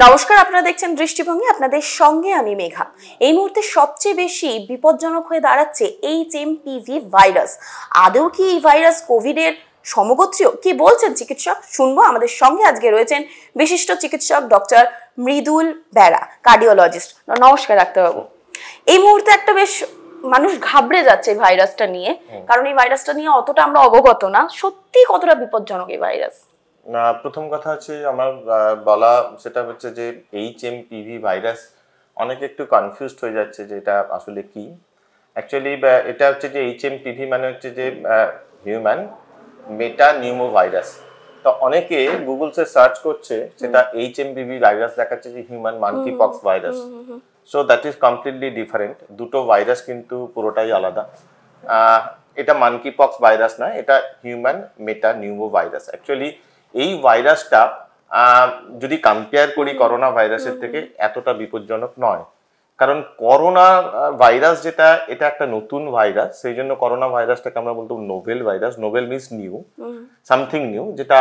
নমস্কার, আপনারা দেখছেন দৃষ্টিভঙ্গি। আপনাদের সঙ্গে আমি মেঘা। এই মুহূর্তে সবচেয়ে বেশি বিপজ্জনক হয়ে দাঁড়াচ্ছে HMPV ভাইরাস। আদৌ কি এই ভাইরাস কোভিডের সমগোত্রীয়? কি বলছেন চিকিৎসক, শুনবো। আমাদের সঙ্গে আজকে রয়েছেন বিশিষ্ট চিকিৎসক ডক্টর মৃদুল বেরা, কার্ডিওলজিস্ট। নমস্কার ডাক্তারবাবু। এই মুহূর্তে একটা বেশ মানুষ ঘাবড়ে যাচ্ছে এই ভাইরাসটা নিয়ে, কারণ এই ভাইরাসটা নিয়ে অতটা আমরা অবগত না। সত্যি কতটা বিপজ্জনক এই ভাইরাস? না, প্রথম কথা হচ্ছে আমার বলা সেটা হচ্ছে যে HMPV ভাইরাস অনেকে একটু কনফিউজড হয়ে যাচ্ছে যে এটা আসলে কি। অ্যাকচুয়ালি এটা হচ্ছে যে HMPV মানে হচ্ছে যে হিউম্যান মেটা নিউমো ভাইরাস। তো অনেকে গুগলসে সার্চ করছে সেটা HMPV ভাইরাস দেখাচ্ছে যে human monkey pox virus. So that is completely different. দুটো ভাইরাস কিন্তু পুরোটাই আলাদা। এটা মানকি পক্স ভাইরাস না, এটা হিউম্যান মেটা নিউমো ভাইরাস। অ্যাকচুয়ালি এই ভাইরাসটা যদি কম্পেয়ার করি করোনা ভাইরাসের থেকে এতটা বিপজ্জনক নয়, কারণ করোনা ভাইরাস যেটা এটা একটা নতুন ভাইরাস, সেই জন্য করোনা ভাইরাসটাকে আমরা বলতো novel virus. Novel means new, something new, যেটা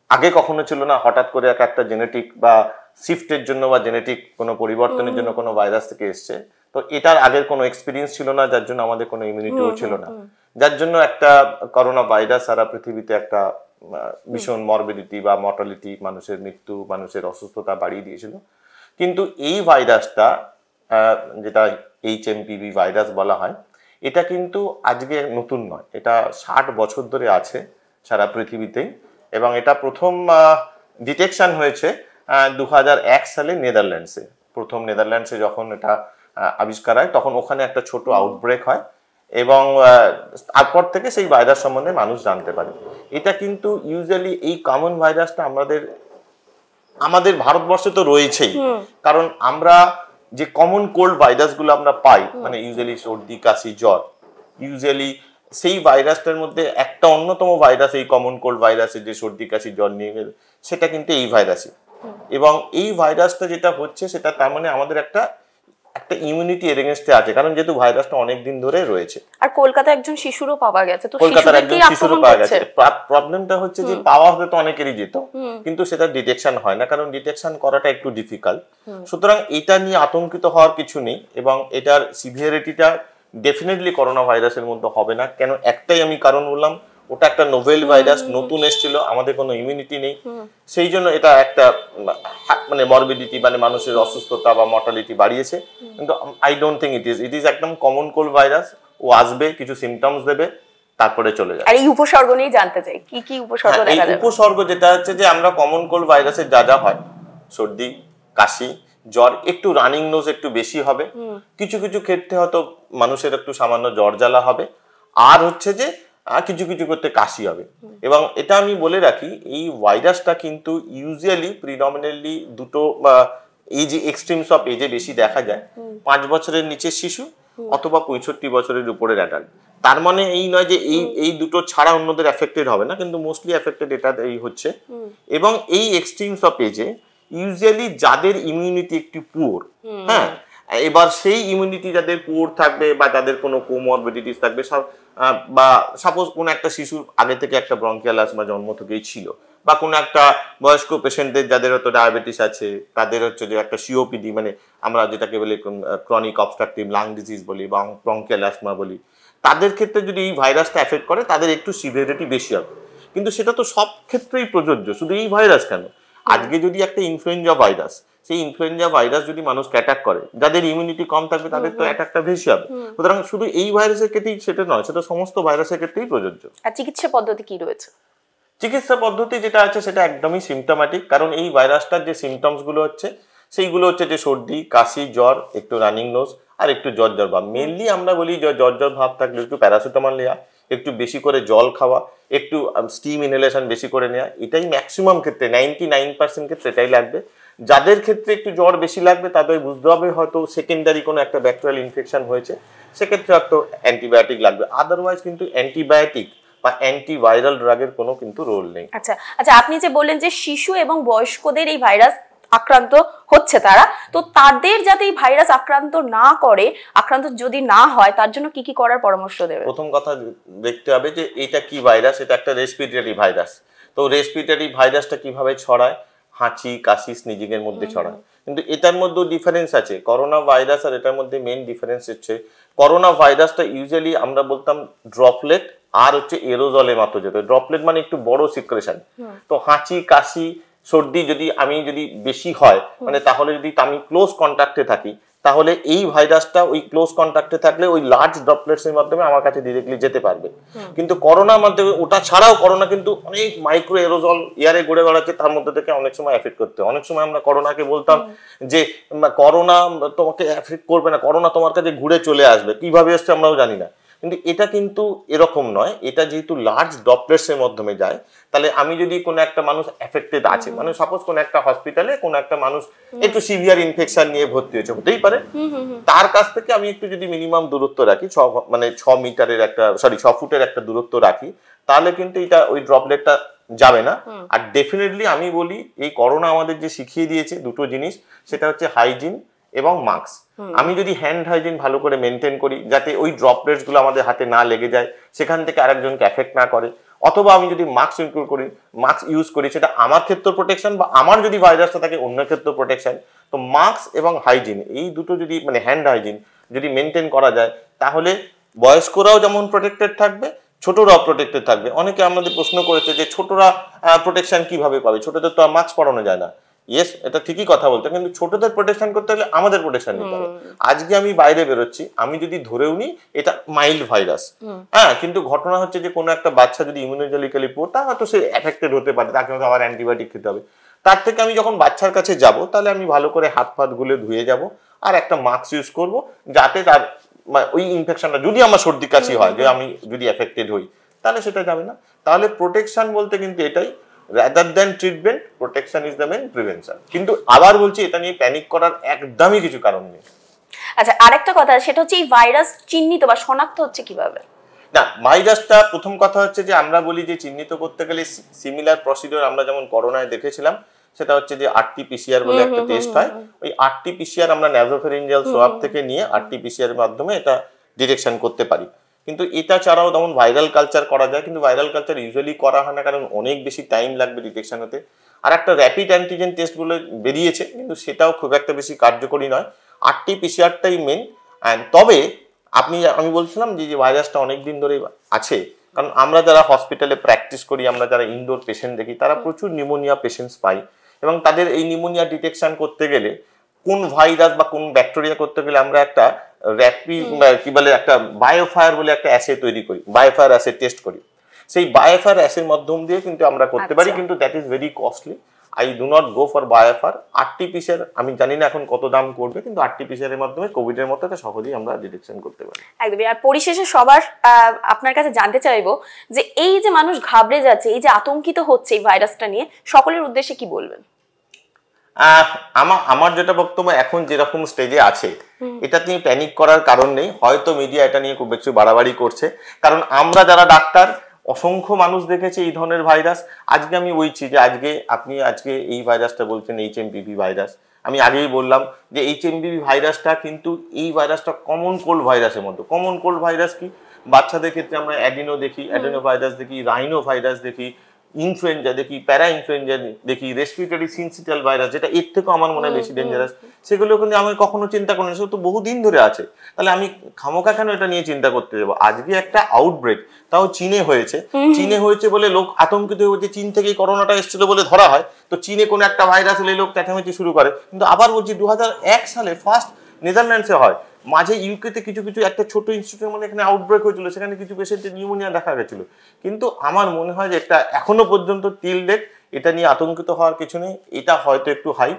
আগে কখনো ছিল না। হঠাৎ করে একটা জেনেটিক বা শিফটের জন্য বা জেনেটিক কোনো পরিবর্তনের জন্য কোনো ভাইরাস থেকে এসছে। তো এটার আগের কোনো এক্সপিরিয়েন্স ছিল না, যার জন্য আমাদের কোনো ইমিউনিটিও ছিল না, যার জন্য একটা করোনা ভাইরাস সারা পৃথিবীতে একটা ভীষণ মরবিডিটি বা মর্টালিটি, মানুষের মৃত্যু, মানুষের অসুস্থতা বাড়িয়ে দিয়েছিল। কিন্তু এই ভাইরাসটা যেটা HMPV ভাইরাস বলা হয়, এটা কিন্তু আজকে নতুন নয়, এটা 60 বছর ধরে আছে সারা পৃথিবীতেই। এবং এটা প্রথম ডিটেকশন হয়েছে 2001 সালে নেদারল্যান্ডসে। প্রথম নেদারল্যান্ডসে যখন এটা আবিষ্কার হয়, তখন ওখানে একটা ছোট আউটব্রেক হয় এবং তারপর থেকে সেই ভাইরাস সম্বন্ধে মানুষ জানতে পারে। এটা কিন্তু ইউজুয়ালি এই কমন ভাইরাসটা আমাদের ভারতবর্ষে তো রয়েছেই, কারণ আমরা যে কমন কোল্ড ভাইরাসগুলো আমরা পাই, মানে ইউজুয়ালি সর্দি কাশি জ্বর, ইউজুয়ালি সেই ভাইরাসটার মধ্যে একটা অন্যতম ভাইরাস, এই কমন কোল্ড ভাইরাসের যে সর্দি কাশি জ্বর নিয়ে গেলে সেটা কিন্তু এই ভাইরাসই। এবং এই ভাইরাসটা যেটা হচ্ছে সেটা তার মানে আমাদের একটা ইমিউনিটি এগেইনস্টে আছে, কারণ যেহেতু ভাইরাসটা অনেক দিন ধরে রয়েছে। আর কলকাতায় একজন শিশুরও পাওয়া গেছে, তো কলকাতার একজন শিশুরও পাওয়া গেছে। প্রবলেমটা হচ্ছে যে পাওয়া হলে তো অনেকেরই যেত, কিন্তু সেটা ডিটেকশন হয় না, কারণ ডিটেকশন করাটা একটু ডিফিকাল্ট। সুতরাং এটা নিয়ে আতঙ্কিত হওয়ার কিছু নেই, এবং এটার সিভিয়ারিটিটা ডেফিনেটলি করোনা ভাইরাসের মধ্যে হবে না। কেন? একটাই আমি কারণ বললাম, ওটা একটা নোভেল ভাইরাস, নতুন এসেছিল, আমাদের কোনো ইমিউনিটি নেই, সেই জন্য এটা একটা মানে মরবিডিটি মানে মানুষের অসুস্থতা বা মর্টালিটি বাড়িয়েছে। কিন্তু I don't think it is একদম কমন কোল্ড ভাইরাস। ও আসবে, কিছু সিমটমস দেবে, তারপরে চলে যাবে। আর এই উপসর্গ নিয়ে জানতে চাই, কি কি উপসর্গ দেখা যাবে? উপসর্গ যেটা হচ্ছে যে আমরা কমন কোল্ড ভাইরাসের যা হয়, সর্দি কাশি জ্বর, একটু রানিং নোজ একটু বেশি হবে, কিছু কিছু ক্ষেত্রে হয়তো মানুষের একটু সামান্য জ্বর জ্বালা হবে, আর হচ্ছে যে কিছু কিছু ক্ষেত্রে কাশি হবে। এবং এটা আমি বলে রাখি, এই ভাইরাসটা কিন্তু ইউজুয়ালি প্রিডমিনেন্টলি দুটো এজ এক্সট্রিমস অফ এজে বেশি দেখা যায়, 5 বছরের নিচের শিশু অথবা 65 বছরের উপরের অ্যাডাল্ট। তার মানে এই নয় যে এই দুটো ছাড়া অন্যদের এফেক্টেড হবে না, কিন্তু মোস্টলি এফেক্টেড এটা এই হচ্ছে। এবং এই এক্সট্রিমস অফ এজে ইউজুয়ালি যাদের ইমিউনিটি একটু পুয়ার, হ্যাঁ, এবার সেই ইমিউনিটি যাদের পুয়ার থাকবে বা যাদের কোনো কোমরবিডিটিস থাকবে, বা সাপোজ কোনো একটা শিশুর আগে থেকে একটা ব্রঙ্কিয়াল অ্যাজমা জন্ম থেকেই ছিল, বা কোনো একটা বয়স্ক পেশেন্টদের যাদের হয়তো ডায়াবেটিস আছে, তাদের হচ্ছে যে একটা সিওপিডি মানে আমরা যেটাকে বলি ক্রনিক অবস্ট্রাকটিভ লাং ডিজিজ বলি বা ব্রঙ্কিয়াল অ্যাজমা বলি, তাদের ক্ষেত্রে যদি এই ভাইরাসটা এফেক্ট করে তাদের একটু সিভিয়ারিটি বেশি হবে। কিন্তু সেটা তো সব ক্ষেত্রেই প্রযোজ্য, শুধু এই ভাইরাস কেন। আজকে যদি একটা ইনফ্লুয়েঞ্জা ভাইরাস, সেই ইনফ্লুয়েঞ্জা ভাইরাস যদি মানুষকে অ্যাটাক করে, যাদের ইমিউনিটি কম থাকবে তাদের তো অ্যাটাকটা বেশি হবে। সুতরাং শুধু এই ভাইরাসের ক্ষেত্রেই সেটা নয়, সেটা সমস্ত ভাইরাসের ক্ষেত্রেই প্রযোজ্য। আর চিকিৎসা পদ্ধতি কি রয়েছে? চিকিৎসা পদ্ধতি যেটা আছে সেটা একদমই সিমটমেটিক, কারণ এই ভাইরাসটার যে সিমটমস গুলো হচ্ছে সেইগুলো হচ্ছে যে সর্দি কাশি জ্বর, একটু রানিং নোজ, আর একটু জ্বর জ্বর ভাব। মেনলি আমরা বলি জ্বর জ্বর ভাব থাকলে একটু প্যারাসিটামল নেওয়া, একটু বেশি করে জল খাওয়া, একটু স্টিম ইনহেলেশন বেশি করে নেওয়া, এটাই ম্যাক্সিমাম ক্ষেত্রে 99% ক্ষেত্রে এটাই লাগবে। যাদের ক্ষেত্রে একটু জ্বর বেশি লাগবে তাদের বুঝতে হবে হয়তো সেকেন্ডারি কোনো একটা ব্যাকটেরিয়াল ইনফেকশন হয়েছে, সেক্ষেত্রে হয়তো অ্যান্টিবায়োটিক লাগবে। আদারওয়াইজ কিন্তু অ্যান্টিবায়োটিক বা অ্যান্টিভাইরাল ড্রাগের কোনো কিন্তু রোল নেই। আচ্ছা, আপনি যে বললেন যে শিশু এবং বয়স্কদের এই ভাইরাস আক্রান্ত হচ্ছে তারা, তো তাদের যাতে এই ভাইরাস আক্রান্ত না করে, আক্রান্ত যদি না হয়, তার জন্য কি কি করার পরামর্শ দেবে? প্রথম কথা দেখতে হবে যে এটা কি ভাইরাস। এটা একটা রেসপিরেটরি ভাইরাস। তো রেসপিরেটরি ভাইরাসটা কিভাবে ছড়ায়? হাঁচি কাশি স্নিজিং এর মধ্যে ছড়ায়। কিন্তু এটার মধ্যেও ডিফারেন্স আছে, করোনা ভাইরাস আর এটার মধ্যে মেইন ডিফারেন্স হচ্ছে করোনা ভাইরাসটা ইউজুয়ালি আমরা বলতাম ড্রপলেট আর হচ্ছে এরোজলে মাত্র যেত। ড্রপলেট মানে একটু বড় সিক্রেশন। তো হাঁচি কাশি সর্দি যদি বেশি হয় মানে তাহলে যদি আমি ক্লোজ কন্ট্যাক্টে থাকি তাহলে এই ভাইরাসটা ওই ক্লোজ কন্ট্যাক্টে থাকলে ওই লার্জ ড্রপলেটস এর মাধ্যমে আমার কাছে ডিরেক্টলি যেতে পারবে। কিন্তু করোনার মাধ্যমে ওটা ছাড়াও করোনা কিন্তু অনেক মাইক্রো এরোজল এয়ারে ঘুরে বেড়াচ্ছে, তার মধ্যে থেকে অনেক সময় এফেক্ট করতে হয়। অনেক সময় আমরা করোনাকে বলতাম যে করোনা তোমাকে এফেক্ট করবে না, করোনা তোমার কাছে ঘুরে চলে আসবে, কিভাবে আসছে আমরাও জানি না। কিন্তু এটা কিন্তু এরকম নয়, এটা যেহেতু লার্জ ড্রপলেটস এর মাধ্যমে যায় তাহলে আমি যদি কোনো একটা মানুষ এফেক্টেড আছে মানে সাপোজ কোনো একটা হসপিটালে কোনো একটা মানুষ একটু সিভিয়ার ইনফেকশন নিয়ে ভর্তি হয়েছে, হতেই পারে, তার কাছ থেকে আমি একটু যদি মিনিমাম দূরত্ব রাখি 6 মিটারের একটা 6 ফুটের একটা দূরত্ব রাখি তাহলে কিন্তু এটা ওই ড্রপলেটটা যাবে না। আর ডেফিনেটলি আমি বলি এই করোনা আমাদের যে শিখিয়ে দিয়েছে দুটো জিনিস, সেটা হচ্ছে হাইজিন এবং মাস্ক। আমি যদি হ্যান্ড হাইজিন ভালো করে মেনটেন করি যাতে ওই ড্রপলেটস গুলো আমাদের হাতে না লেগে যায়, সেখান থেকে আরেকজনকে এফেক্ট না করে, অথবা আমি যদি মাস্ক ইউজ করি সেটা আমার ক্ষেত্রে প্রোটেকশন বা আমার যদি ভাইরাসটা থাকে অন্য ক্ষেত্রে প্রোটেকশন। তো মাস্ক এবং হাইজিন এই দুটো যদি হ্যান্ড হাইজিন যদি মেনটেন করা যায় তাহলে বয়স্করাও যেমন প্রোটেক্টেড থাকবে, ছোটরাও প্রোটেক্টেড থাকবে। অনেকে আমাদের প্রশ্ন করেছে যে ছোটরা প্রোটেকশন কিভাবে পাবে, ছোটদের তো আর মাস্ক পরানো যায় না। ইয়েস, এটা ঠিকই কথা বলতে, কিন্তু ছোটদের প্রোটেকশন করতে হলে আমাদের প্রোটেকশন নিতে হবে। আজকে আমি বাইরে বেরোচ্ছি, আমি যদি ধরেও নিই এটা মাইল্ড ভাইরাস, হ্যাঁ, কিন্তু ঘটনা হচ্ছে যে কোনো একটা বাচ্চা যদি ইমিউনোলজিক্যালি পোর তা হয়তো সে এফেক্টেড হতে পারে, তাকে হয়তো আবার অ্যান্টিবায়োটিক খেতে হবে। তার থেকে আমি যখন বাচ্চার কাছে যাব তাহলে আমি ভালো করে হাত ফাত গুলে ধুয়ে যাব আর একটা মাস্ক ইউজ করব যাতে তার ওই ইনফেকশনটা যদি আমার সর্দি কাশি হয়, যে আমি যদি এফেক্টেড হই তাহলে সেটা যাবে না। তাহলে প্রোটেকশন বলতে কিন্তু এটাই, rather than treatment, protection is the main prevention। কিন্তু আবার বলছি এটা নিয়ে প্যানিক করার একদমই কিছু কারণ নেই। আচ্ছা, আরেকটা কথা সেটা হচ্ছে এই ভাইরাস চিহ্নিত বা শনাক্ত হচ্ছে কিভাবে? না, ভাইরাসটা প্রথম কথা হচ্ছে যে আমরা বলি যে চিহ্নিত করতে গেলে সিমিলার প্রসিডিওর আমরা যেমন করোনায় দেখেছিলাম, সেটা হচ্ছে যে RT-PCR বলে একটা টেস্ট হয়। ওই RT-PCR আমরা ন্যাসোফ্যারিঞ্জিয়াল সোয়াব থেকে নিয়ে RT-PCR এর মাধ্যমে এটা ডিটেকশন করতে পারি। কিন্তু এটা ছাড়াও যেমন ভাইরাল কালচার করা যায়, কিন্তু ভাইরাল কালচার ইউজুয়ালি করা হয় না কারণ অনেক বেশি টাইম লাগবে ডিটেকশন হতে। আর একটা র্যাপিড অ্যান্টিজেন টেস্ট বলে বেরিয়েছে, কিন্তু সেটাও খুব একটা বেশি কার্যকরী নয়। RT-PCRটাই মেন। তবে আমি বলছিলাম যে ভাইরাসটা অনেক দিন ধরে আছে, কারণ আমরা যারা হসপিটালে প্র্যাকটিস করি, আমরা যারা ইনডোর পেশেন্ট দেখি, তারা প্রচুর নিউমোনিয়া পেশেন্টস পাই, এবং তাদের এই নিউমোনিয়া ডিটেকশন করতে গেলে কোন ভাইরাস বা কোন ব্যাকটেরিয়া করতে গেলে আমরা একটা একটা বায়োফায়ার বলে একটা অ্যাসে তৈরি করি, বায়োফায়ার অ্যাসে টেস্ট করি। সেই বায়োফায়ার অ্যাসের মাধ্যম দিয়ে কিন্তু আমরা করতে পারি, কিন্তু that is very costly. I do not go for BioFire. RT-PCR আমি জানি না এখন কত দাম করবে, কিন্তু RT-PCR এর মাধ্যমে কোভিড এর মতো সহজেই আমরা ডিটেকশন করতে পারি। একদমই। আর পরিশেষে সবার আপনার কাছে জানতে চাইবো যে এই যে মানুষ ঘাবড়ে যাচ্ছে, এই যে আতঙ্কিত হচ্ছে এই ভাইরাসটা নিয়ে, সকলের উদ্দেশ্যে কি বলবেন? আমার যেটা বক্তব্য, এখন যেরকম স্টেজে আছে এটা নিয়ে প্যানিক করার কারণ নেই। হয়তো মিডিয়া এটা নিয়ে খুব বেশি বাড়াবাড়ি করছে, কারণ আমরা যারা ডাক্তার অসংখ্য মানুষ দেখেছি এই ধরনের ভাইরাস। আজকে আমি বলছি যে আপনি এই ভাইরাসটা বলছেন HMPV ভাইরাস, আমি আগেই বললাম যে HMPV ভাইরাসটা কিন্তু এই ভাইরাসটা কমন কোল্ড ভাইরাসের মতো। কমন কোল্ড ভাইরাস কি? বাচ্চাদের ক্ষেত্রে আমরা অ্যাডিনো ভাইরাস দেখি, রাইনো ভাইরাস দেখি, ইনফ্লুয়েঞ্জা দেখি, প্যারা ইনফ্লুয়েঞ্জা দেখি, রেসপিরেটরি সিনসিটাল ভাইরাস, যেটা এর থেকেও আমার মনে হয় বেশি ডেঞ্জারাস, সেগুলো কিন্তু আমি কখনো চিন্তা করিনি, সেগুলো তো বহুদিন ধরে আছে। তাহলে আমি খামোকা কেন এটা নিয়ে চিন্তা করতে যাবো? আজকে একটা আউটব্রেক, তাও চীনে হয়েছে বলে লোক আতঙ্কিত হয়ে বলছে চীন থেকেই করোনাটা এসেছিল বলে ধরা হয়। তো চীনে কোনো একটা ভাইরাস হলে লোক চেঁচামেচি শুরু করে, কিন্তু আবার বলছি 2001 সালে ফার্স্ট নেদারল্যান্ডসে হয়, মাঝে ইউকেতে কিছু একটা ছোট ইনস্টিটিউটের মধ্যে এখানে আউটব্রেক হয়েছিল, সেখানে কিছু পেশেন্টের নিউমোনিয়া দেখা গেছিল। কিন্তু আমার মনে হয় যে এটা এখনো পর্যন্ত টিল ডেট এটা নিয়ে আতঙ্কিত হওয়ার কিছু নেই। এটা হয়তো একটু হাই,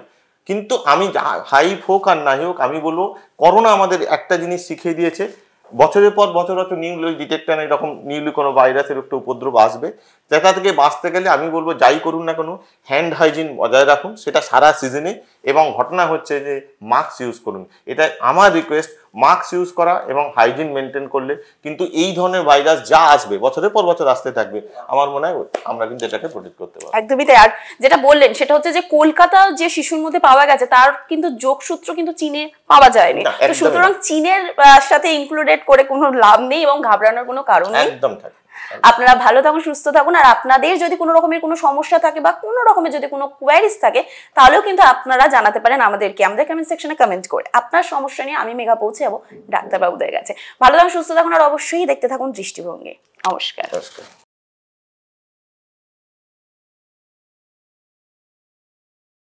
কিন্তু আমি হাইপ হোক আর নাই হোক, আমি বলবো করোনা আমাদের একটা জিনিস শিখিয়ে দিয়েছে, বছরের পর বছর হয়তো নিউলি ডিটেক্টর এরকম নিউলি কোনো ভাইরাসের একটা উপদ্রব আসবে, যেটা থেকে বাঁচতে গেলে আমি বলবো যাই করুন না কোনো হ্যান্ড হাইজিন বজায় রাখুন, সেটা সারা সিজনে। এবং ঘটনা হচ্ছে যে মাস্ক ইউজ করুন, এটা আমার রিকোয়েস্ট। মাস্ক ইউজ করা এবং হাইজিন মেনটেন করলে কিন্তু এই ধরনের ভাইরাস যা আসবে বছরের পর বছর আসতে থাকবে, আমার মনে হয় আমরা কিন্তু এটাকে প্রোটেক্ট করতে পারবো। একদমই তাই। আর যেটা বললেন সেটা হচ্ছে যে কলকাতা যে শিশুর মধ্যে পাওয়া গেছে তার কিন্তু যোগসূত্র কিন্তু চীনে পাওয়া যায়নি, তো সুতরাং চীনের সাথে ইনক্লুডেড করে কোনো লাভ নেই এবং ঘাবড়ানোর কোনো কারণ নেই। একদম ঠিক। আপনারা ভালো থাকুন, সুস্থ থাকুন। আর আপনাদের যদি কোনো রকমের কোনো সমস্যা থাকে বা কোনো রকমের যদি কোনো কোয়ারিজ থাকে, তাহলেও কিন্তু আপনারা জানাতে পারেন আমাদেরকে, আমাদের কমেন্ট সেকশনে কমেন্ট করে। আপনার সমস্যা নিয়ে আমি মেঘা পৌঁছে যাবো ডাক্তারবাবুদের কাছে। ভালো থাকুন, সুস্থ থাকুন, আর অবশ্যই দেখতে থাকুন দৃষ্টিভঙ্গি। নমস্কার।